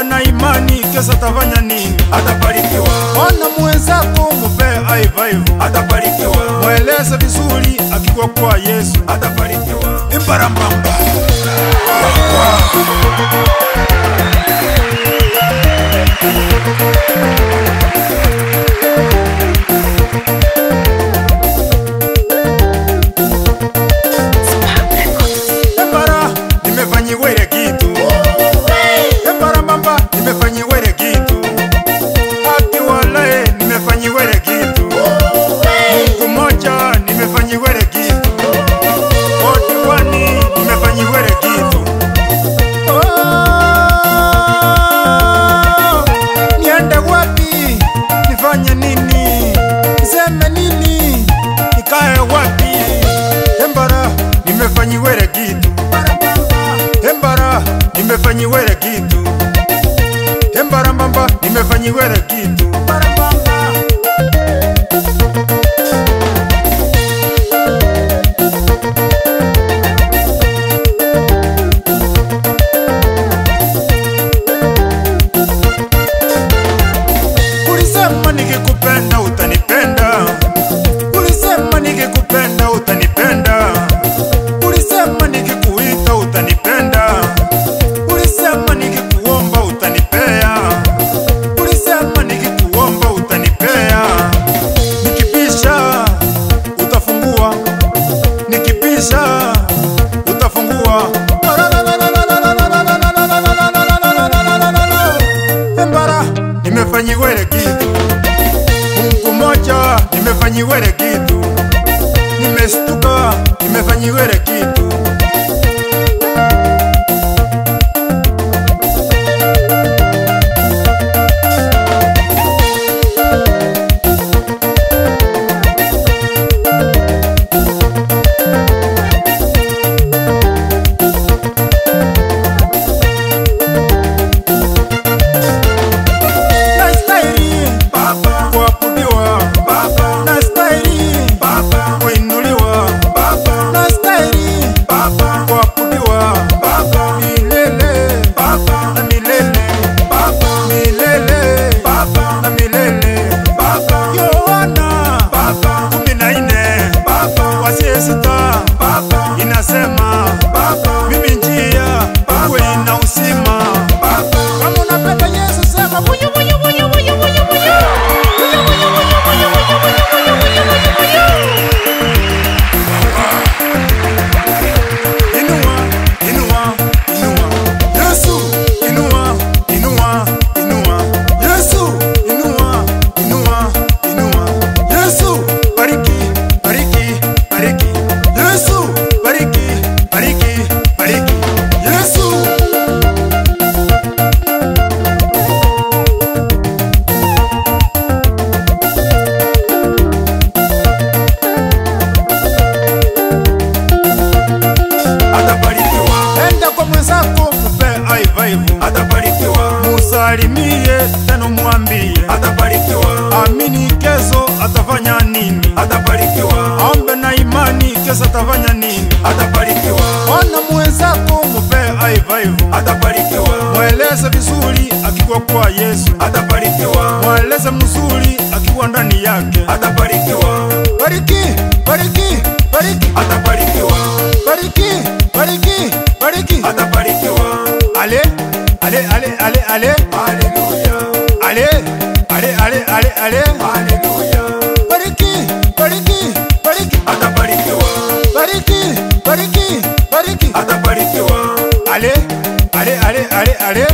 na imani, kesho atafanya nini? Atabarikiwa. Ona mwenzako mupe aivu, Atabarikiwa. mweleze vizuri akikuwa kwa Yesu. Atabarikiwa. Imbarambamba. Embara, nimefanyiwa ile kitu. Imbarambamba, nimefanyiwa ile kitu. Akiwalae, nimefanyiwa ile kitu. Mungu moja, nimefanyiwa ile kitu. Odiwani, nimefanyiwa ile kitu. Niende wapi? Nifanye nini? Niseme nini? Nikae wapi? Embara, nimefanyiwa ile kitu. Embara, nimefanyiwa ile kitu. Embarambamba, nimefanyiwa ile kitu. Ulisema nikikupenda utanipenda. Ulisema nikikupenda utanipenda. Ulisema nikikuita utanipenda. Ulisema nikikuomba utanipea. Ulisema nikikuomba utanipea. Nikipisha utafungua. Nikipisha utafungua. Embara, nimefanyiwa ile kitu. Mungu moja, nimefanyiwa ile kitu. Nimestuka, nimefanyiwa ile kitu. Nastahili Baba. kuabudiwa. Baba. Nastahili Baba. kuinuliwa. Baba. Nastahili Baba. kuabudiwa. Baba. Milele Baba. na milele. Baba. Milele Baba. na milele. Baba. Yohana Baba. 14 Baba. wasia 6 Baba. inasema Baba. mimi njia uwe ina uzima. Baba. Kama unapenda Yesu sema vuyu vuyu vuyu vuyu vuyu vuyu. Inua, inua, inua. Yesu, inua, inua, inua. Yesu, inua, inua, inua. Yesu, bariki, bariki, bariki. Yesu, bariki, bariki, bariki. Yesu. Atabarikiwa. Enda kwa mwenzako mupe aivu. Atabarikiwa. Musalimie tena mwambie. Atabarikiwa. Amini kesho atafanya nini? Atabarikiwa. Ombe na imani kesho atafanya nini? Atabarikiwa. Ona mwenzako mupe aivu. Atabarikiwa. Mweleze vizuri akikuwa kwa Yesu. Atabarikiwa. Mweleze mzuri akiwa ndani yake. Atabarikiwa. Bariki, bariki, bariki. Atabarikiwa. Bariki, bariki, bariki. Atabarikiwa. Ale, ale, ale, ale, ale. Haleluya. Ale, ale, ale, ale, ale. Haleluya. Bariki, bariki, bariki. Atabarikiwa. Bariki, bariki, bariki. Atabarikiwa. Ale, ale, ale, ale, ale.